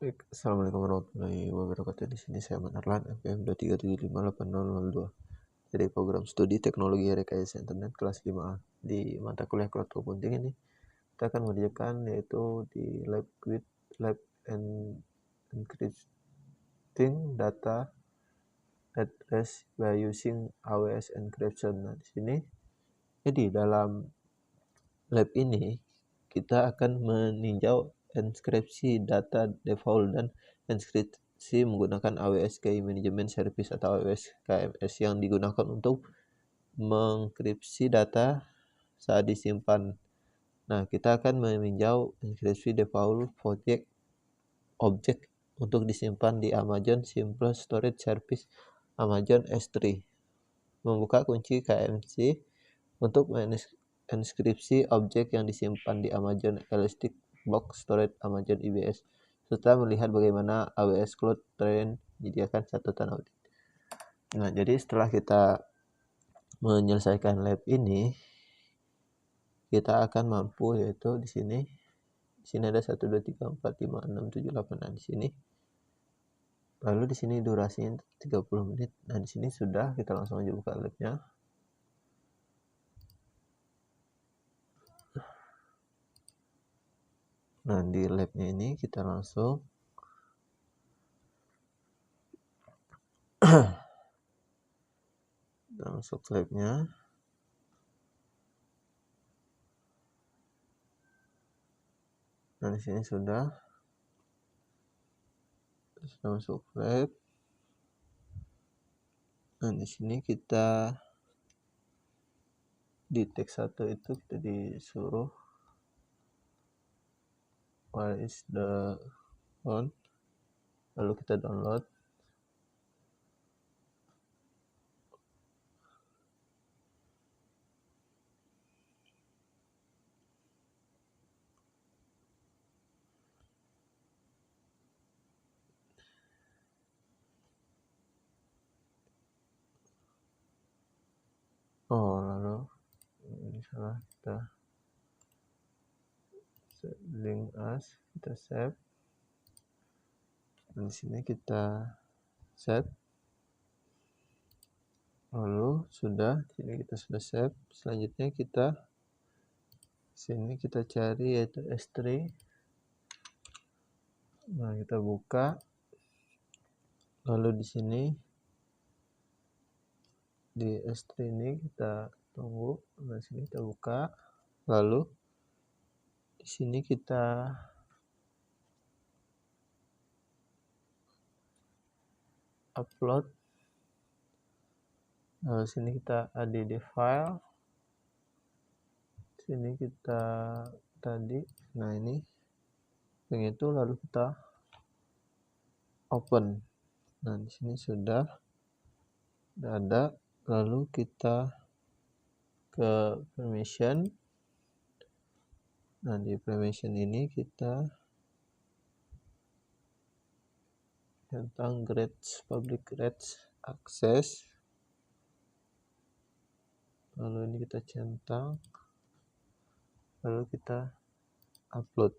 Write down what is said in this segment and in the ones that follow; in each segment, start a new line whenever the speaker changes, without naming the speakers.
Baik, assalamualaikum warahmatullahi wabarakatuh. Di sini saya Manarlan, FPM 237580002 dari program studi teknologi rekayasa internet kelas 5A. Di mata kuliah cloud computing ini kita akan mengerjakan yaitu di lab and encrypting data address by using AWS encryption. Nah, di sini jadi dalam lab ini kita akan meninjau enskripsi data default dan enskripsi menggunakan AWS Key Management Service atau AWS KMS yang digunakan untuk mengenkripsi data saat disimpan. Nah, kita akan meninjau enskripsi default objek untuk disimpan di Amazon Simple Storage Service Amazon S3. Membuka kunci KMC untuk enskripsi objek yang disimpan di Amazon Elastic Block Storage Amazon EBS, serta melihat bagaimana AWS Cloud Train menyediakan catatan audit. Nah, jadi setelah kita menyelesaikan lab ini, kita akan mampu yaitu di sini ada 1 2 3 4 5 6 7 8. Nah, di sini. Lalu di sini durasinya 30 menit. Nah, di sini sudah, kita langsung aja buka labnya. Nah, di labnya ini kita langsung masuk labnya. Nah, di sini sudah masuk lab. Nah, di sini kita di teks 1 itu kita disuruh what is the phone, lalu kita download. Lalu misalnya kita link as, kita save. Dan di sini kita save. Lalu sudah, sini kita sudah save. Selanjutnya kita sini kita cari yaitu S3. Nah, kita buka. Lalu di sini di S3 ini kita tunggu. Nah, sini kita buka. Lalu di sini kita upload. Lalu sini kita add the file. Sini kita tadi. Nah, ini yang itu, lalu kita open. Nah, di sini sudah ada. Lalu kita ke permission. Nah, di permission ini kita tentang grades, public grades access. Lalu ini kita centang. Lalu kita upload.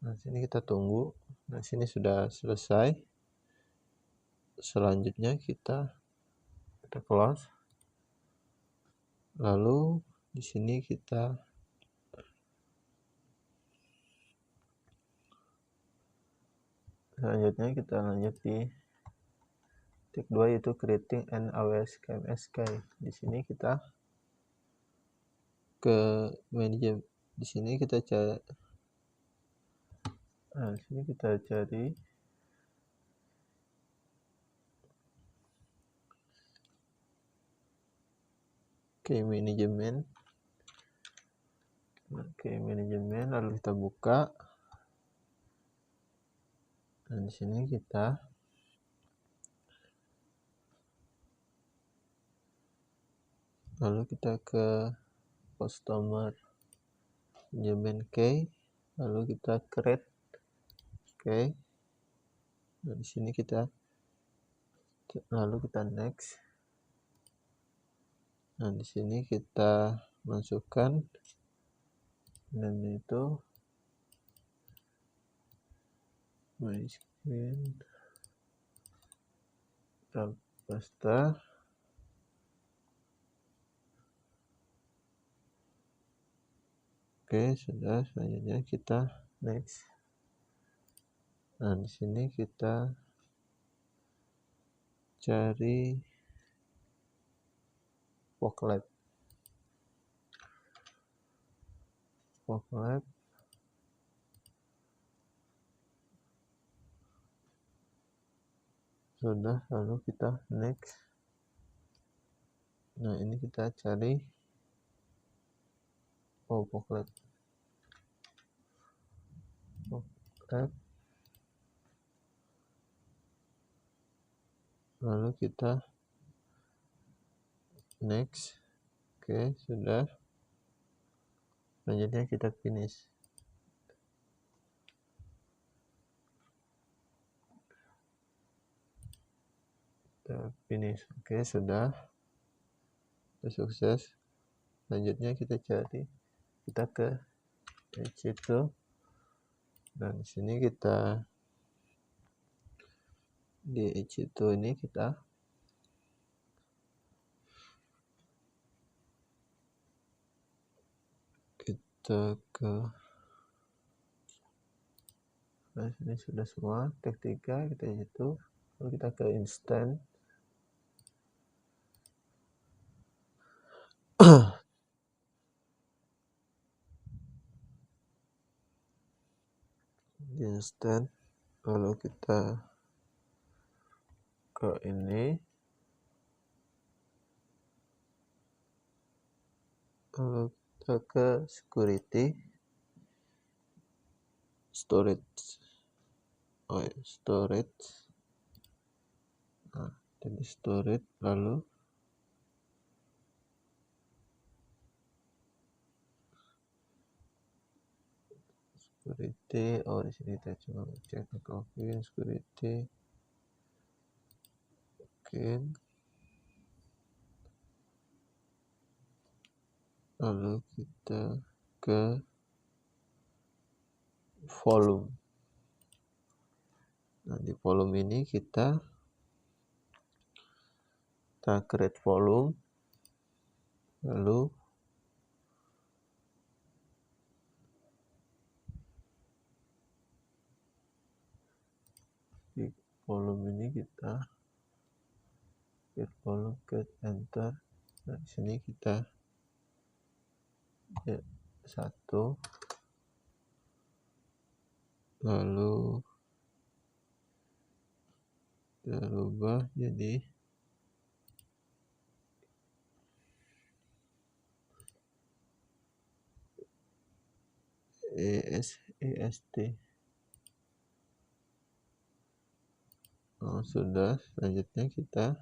Nah, sini kita tunggu. Nah, sini sudah selesai. Selanjutnya kita close. Lalu di sini kita selanjutnya kita lanjut di titik 2 yaitu creating an AWS KMS Key. Di sini kita ke manajemen. Di sini kita cari. Nah, di sini kita cari Key Management. Nah, Key Management, lalu kita buka. Nah, di sini kita lalu kita ke customer management key, lalu kita create key. Nah, di sini kita lalu kita next. Nah, di sini kita masukkan dan itu my screen tab pasta. Oke, sudah. Selanjutnya kita next. Nah, di sini kita cari fog lab. Sudah, lalu kita next. Nah, ini kita cari fog lab. Lalu kita next. Oke, sudah. Selanjutnya kita finish. Oke, sudah. Sukses. Selanjutnya kita ke H2. Dan di sini kita di H2 ini kita ke nah, ini sudah semua. Tag 3 kita H2. Lalu kita ke instant. Di instant. Lalu kita ke ini. Lalu kita ke security. Storage. Nah, jadi storage. Lalu security. Di sini kita coba cek login security. Lalu kita ke volume. Nah, di volume ini kita create volume. Lalu di volume ini kita create volume, create enter. Nah, di sini kita 1. Lalu kita rubah jadi EST. Sudah. Selanjutnya kita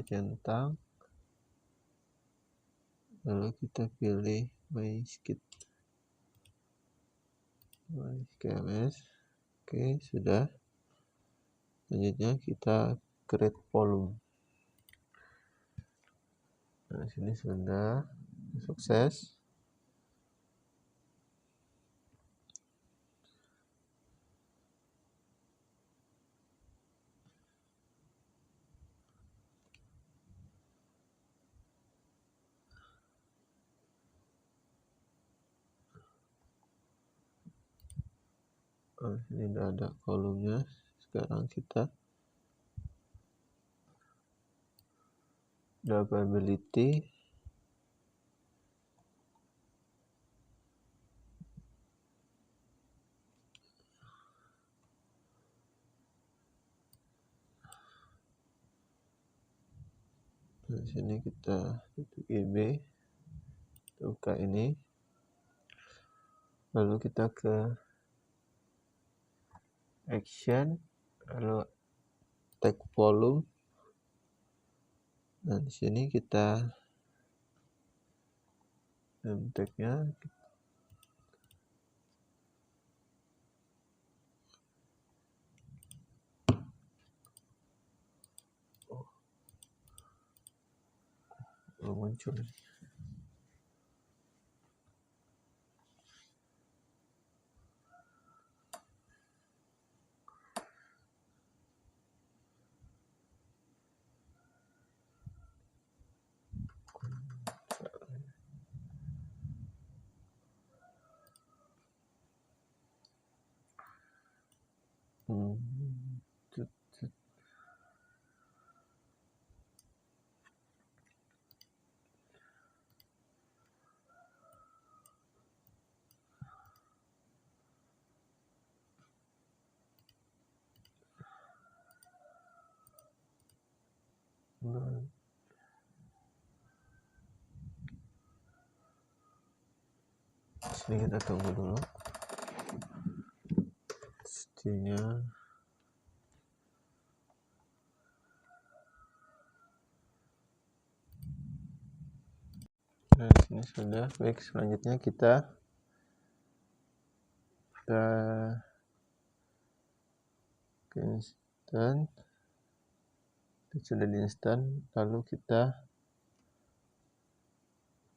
centang. Lalu kita pilih my KMS. Oke, sudah. Selanjutnya kita create volume. Nah, sini sudah sukses. Ini udah ada kolomnya. Sekarang kita durability. Di sini kita tutup GB, buka ini, lalu kita ke action, lalu tag volume. Nah, di sini kita tagnya muncul. Sini kita tunggu dulu. Pastinya nah sini sudah. Baik, selanjutnya kita ke instan. Sudah di instan, lalu kita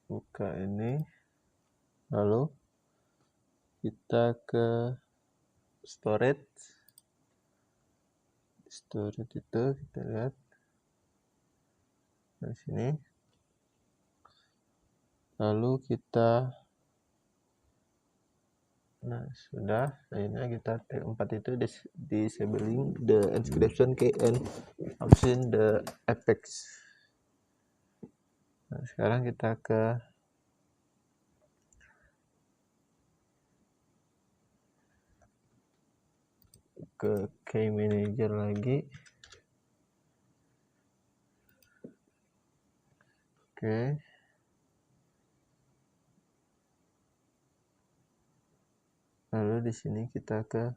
buka ini, lalu kita ke storage itu kita lihat di sini, lalu kita sudah. Akhirnya kita T4 itu disabling the encryption key and option the effects. Nah, sekarang kita ke key manager lagi. Oke. Lalu di sini kita ke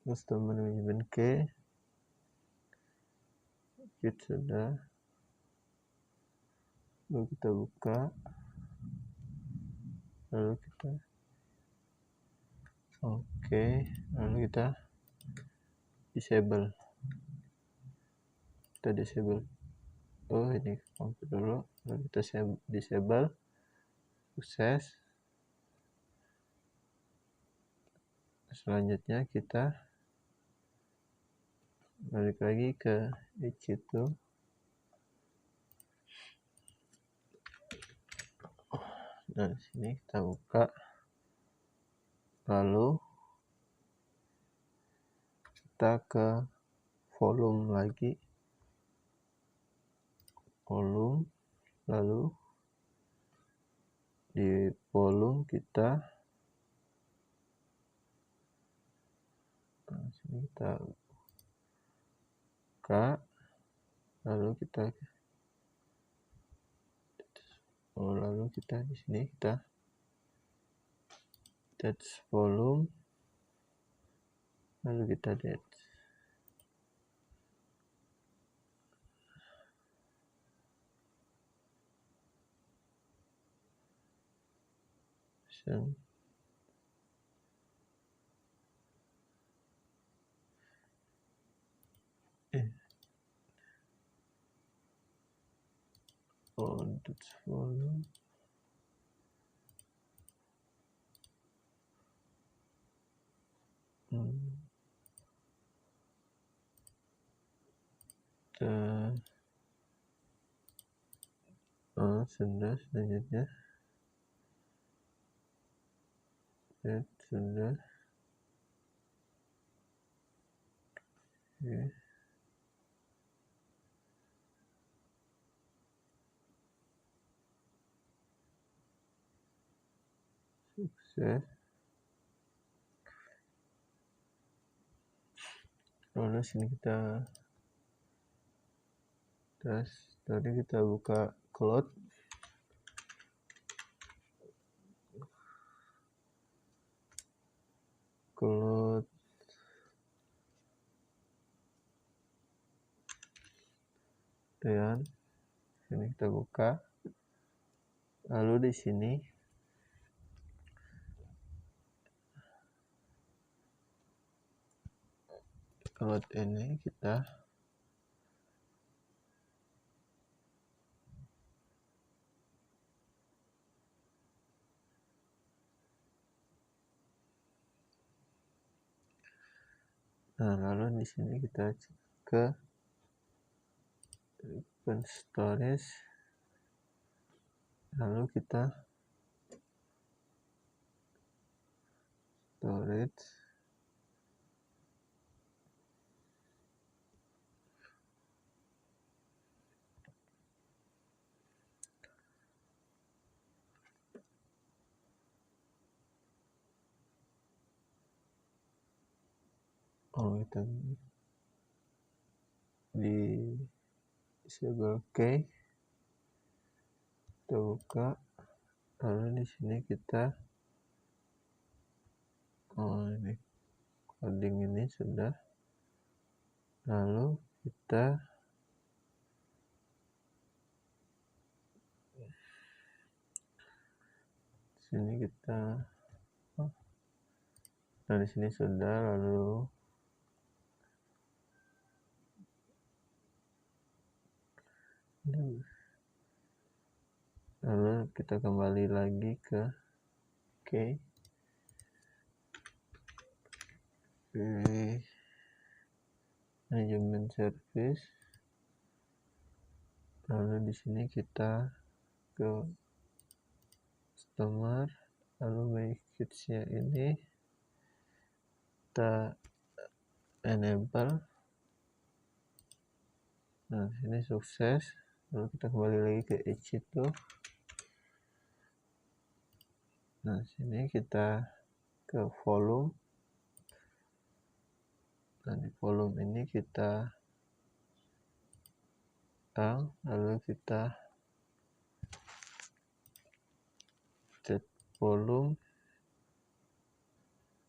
customer management key. Sudah. Lalu kita buka. Lalu kita lalu kita disable. Ini komplit dulu. Lalu kita disable. Sukses. Selanjutnya kita balik lagi ke situ. Nah, di sini kita buka. Lalu kita ke volume lagi. Lalu di volume kita sini kita buka, lalu kita di sini kita touch volume, lalu kita lihat touch volume. Sudah. Selanjutnya sudah. Sukses. Lalu sini kita tes. Tadi kita buka cloud. Dan sini kita buka. Lalu di sini cloud ini kita lalu di sini kita ke open storage, lalu kita storage, kita di disable key, kita buka, lalu di sini kita ini coding ini sudah, lalu kita sini kita nah di sini sudah, lalu kita kembali lagi ke manajemen service, lalu di sini kita ke customer, lalu message-nya ini kita enable. Nah sini sukses, lalu kita kembali lagi ke itu. Nah sini kita ke volume, nah di volume ini kita lalu kita set volume,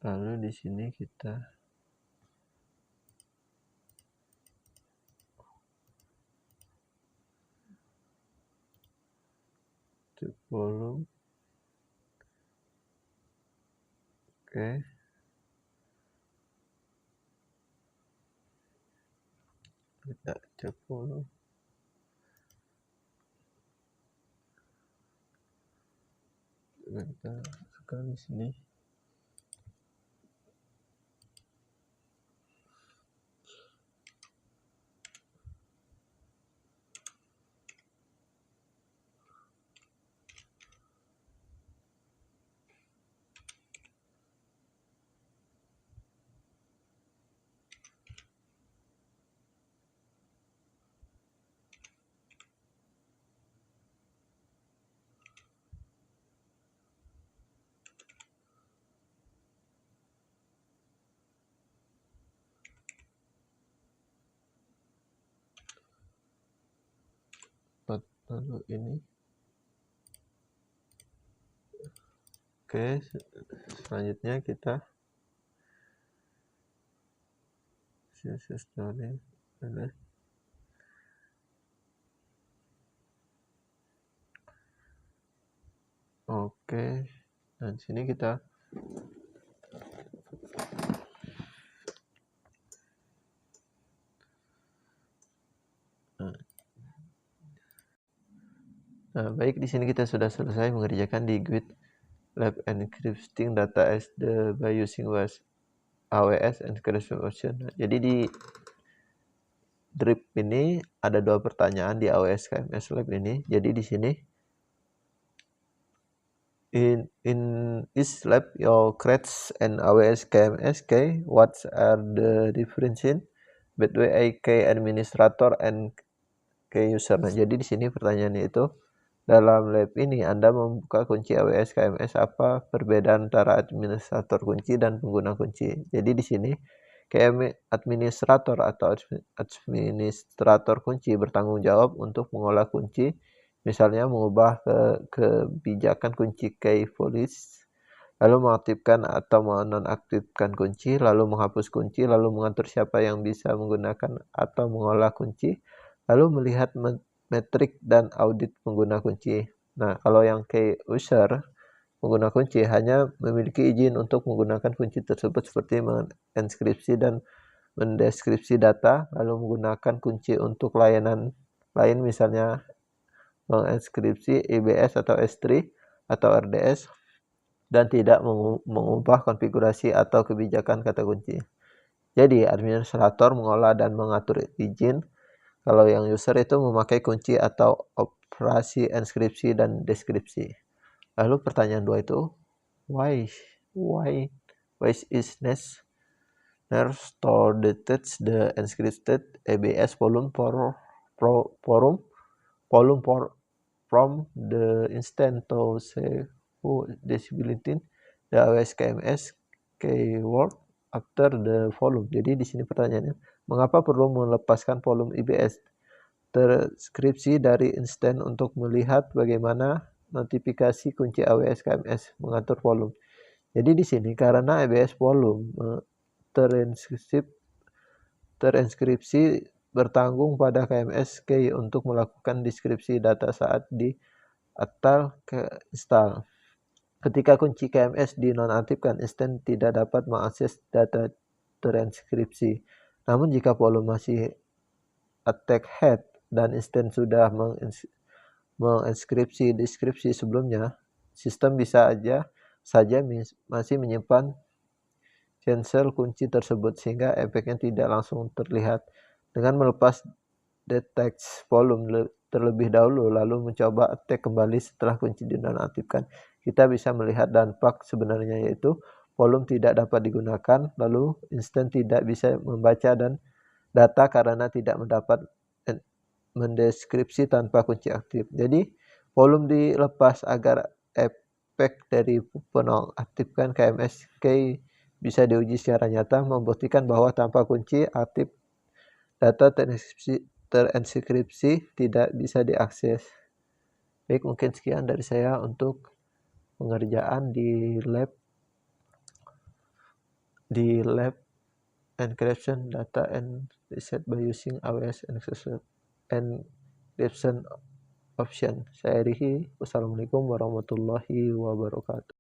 lalu di sini kita set volume, oke. Kita cek volume, kita tekan di sini. Lalu ini oke, selanjutnya kita story oke, dan sini kita baik, di sini kita sudah selesai mengerjakan di GitLab encrypting data as by using AWS encryption option. Jadi di drip ini ada 2 pertanyaan di AWS KMS Lab ini. Jadi di sini in this lab your creates an AWS KMS key, what are the differences between a key administrator and key user? Nah, jadi di sini pertanyaannya itu, dalam lab ini Anda membuka kunci AWS KMS, apa perbedaan antara administrator kunci dan pengguna kunci? Jadi di sini administrator atau administrator kunci bertanggung jawab untuk mengolah kunci, misalnya mengubah kebijakan kunci key policy, lalu mengaktifkan atau menonaktifkan kunci, lalu menghapus kunci, lalu mengatur siapa yang bisa menggunakan atau mengolah kunci, lalu melihat metrik dan audit pengguna kunci. Nah, kalau yang key user, pengguna kunci hanya memiliki izin untuk menggunakan kunci tersebut seperti menginskripsi dan mendeskripsi data, lalu menggunakan kunci untuk layanan lain, misalnya menginskripsi EBS atau S3 atau RDS, dan tidak mengubah konfigurasi atau kebijakan kata kunci. Jadi, administrator mengolah dan mengatur izin, kalau yang user itu memakai kunci atau operasi inskripsi dan deskripsi. Lalu pertanyaan 2 itu, why is necessary to detach the encrypted EBS volume from the instance to save disability the AWS KMS keyword? after the volume. Jadi di sini pertanyaannya, mengapa perlu melepaskan volume IBS terskripsi dari instance untuk melihat bagaimana notifikasi kunci AWS KMS mengatur volume. Jadi di sini karena AWS volume terinskripsi bertanggung pada KMS key untuk melakukan deskripsi data saat di atau ke install. Ketika kunci KMS dinonaktifkan, instance tidak dapat mengakses data terinskripsi. Namun jika volume masih attack head dan instance sudah menginskripsi deskripsi sebelumnya, sistem bisa saja masih menyimpan cancel kunci tersebut sehingga efeknya tidak langsung terlihat. Dengan melepas detect volume terlebih dahulu lalu mencoba attack kembali setelah kunci dinonaktifkan, kita bisa melihat dampak sebenarnya, yaitu volume tidak dapat digunakan, lalu instance tidak bisa membaca dan data karena tidak mendapat mendeskripsi tanpa kunci aktif. Jadi volume dilepas agar efek dari penonaktifkan KMS key bisa diuji secara nyata, membuktikan bahwa tanpa kunci aktif data terinskripsi tidak bisa diakses. Baik, mungkin sekian dari saya untuk pengerjaan di lab encryption data and reset by using AWS encryption option. Saya Rihi. Wassalamualaikum warahmatullahi wabarakatuh.